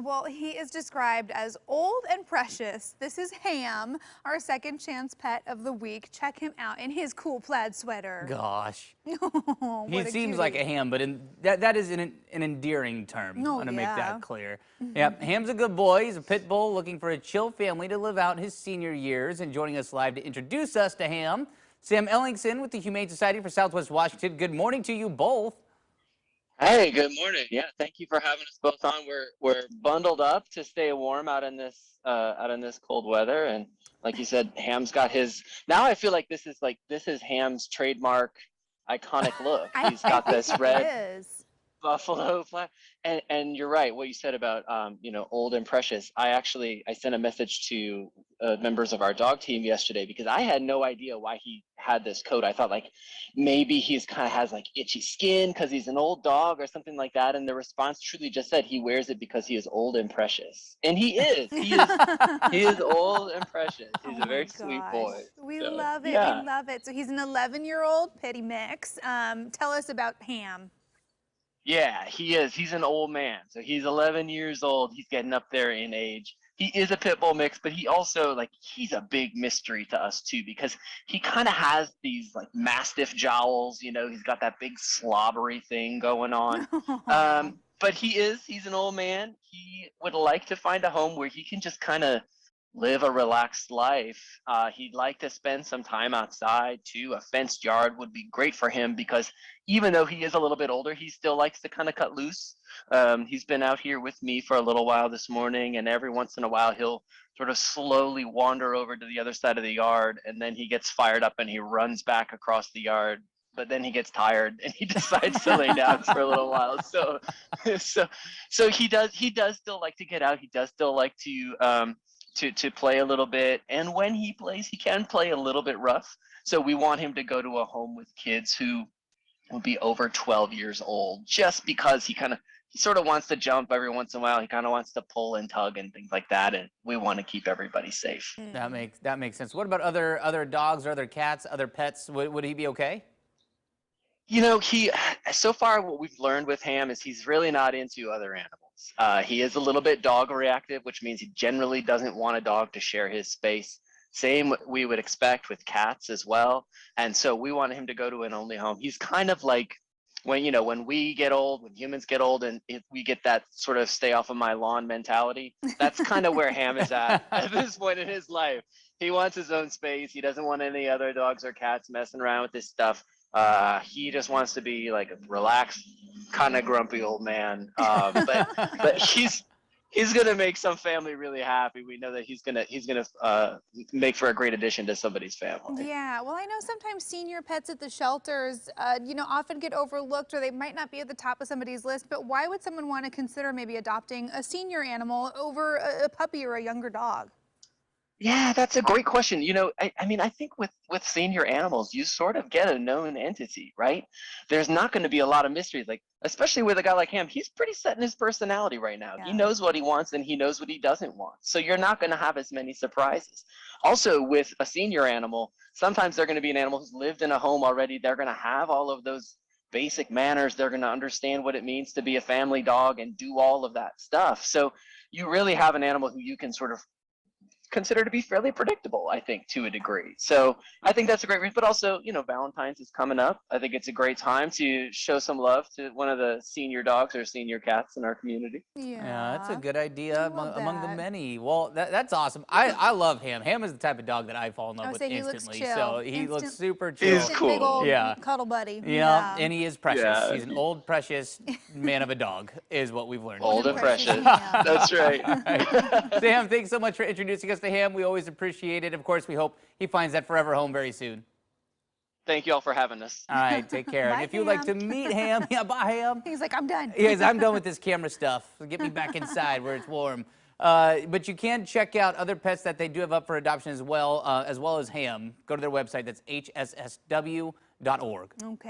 Well, he is described as old and precious. This is Ham, our second chance pet of the week. Check him out in his cool plaid sweater. Gosh. Oh, He what a seems cutie. like a ham, but that is an endearing term. Oh, I want to make yeah. that clear. Yep, Ham's a good boy. He's a pit bull looking for a chill family to live out his senior years. And joining us live to introduce us to Ham, Sam Ellingson with the Humane Society for Southwest Washington. Good morning to you both. Hey, good morning. Yeah, thank you for having us both on. We're bundled up to stay warm out in this cold weather, and like you said, Ham's got his. Now I feel like this is Ham's trademark, iconic look. He's got this red buffalo flag, and you're right. What you said about old and precious. I sent a message to members of our dog team yesterday because I had no idea why he had this coat. I thought like maybe he's kind of has like itchy skin because he's an old dog or something like that. And the response truly just said he wears it because he is old and precious, and he is. He is old and precious. He's a very sweet boy. We love it. Yeah. We love it. So he's an 11-year-old pitty mix. Tell us about Ham. Yeah, he is. He's an old man. So he's 11 years old. He's getting up there in age. He is a pit bull mix, but he also he's a big mystery to us too because he kind of has these like mastiff jowls. He's got that big slobbery thing going on. But he's an old man. He would like to find a home where he can just kind of live a relaxed life. He'd like to spend some time outside too. A fenced yard would be great for him because even though he is a little bit older, he still likes to kind of cut loose. He's been out here with me for a little while this morning, and every once in a while he'll sort of slowly wander over to the other side of the yard, and then he gets fired up and he runs back across the yard. But then he gets tired and he decides to lay down for a little while. So he does still like to get out. He does still like to play a little bit, and when he plays, he can play a little bit rough. So we want him to go to a home with kids who will be over 12 years old, just because he sort of wants to jump every once in a while. He kind of wants to pull and tug and things like that, and we want to keep everybody safe. That makes sense. What about other dogs or other cats, other pets? Would he be okay? So far what we've learned with Ham is he's really not into other animals. He is a little bit dog reactive, which means he generally doesn't want a dog to share his space. Same we would expect with cats as well. And so we want him to go to an only home. He's kind of like when we get old, when humans get old, and if we get that sort of stay off of my lawn mentality, that's kind of where Ham is at this point in his life. He wants his own space. He doesn't want any other dogs or cats messing around with this stuff. He just wants to be like a relaxed, kind of grumpy old man. But he's gonna make some family really happy. We know that he's gonna make for a great addition to somebody's family. Yeah, well, I know sometimes senior pets at the shelters, often get overlooked, or they might not be at the top of somebody's list. But why would someone want to consider maybe adopting a senior animal over a puppy or a younger dog? Yeah, that's a great question. I think with senior animals, you sort of get a known entity, right? There's not going to be a lot of mysteries, especially with a guy like Ham. He's pretty set in his personality right now. Yeah. He knows what he wants and he knows what he doesn't want. So you're not going to have as many surprises. Also, with a senior animal, sometimes they're going to be an animal who's lived in a home already. They're going to have all of those basic manners. They're going to understand what it means to be a family dog and do all of that stuff. So you really have an animal who you can sort of consider to be fairly predictable, I think, to a degree. So I think that's a great reason. But also, Valentine's is coming up. I think it's a great time to show some love to one of the senior dogs or senior cats in our community. Yeah, that's a good idea among the many. Well, that's awesome. I love Ham. Ham is the type of dog that I fall in love with instantly. So he looks super chill. He's cool. Big old cuddle buddy. Yeah, and he is precious. Yeah. He's an old, precious man of a dog, is what we've learned. Old and precious. That's right. Sam, thanks so much for introducing us to Ham. We always appreciate it. Of course, we hope he finds that forever home very soon. Thank you all for having us. All right, take care. Bye, and if you'd like to meet Ham, bye, Ham. He's like, I'm done. Yes, I'm done with this camera stuff. Get me back inside where it's warm. But you can check out other pets that they do have up for adoption as well as Ham. Go to their website. That's hssw.org. Okay.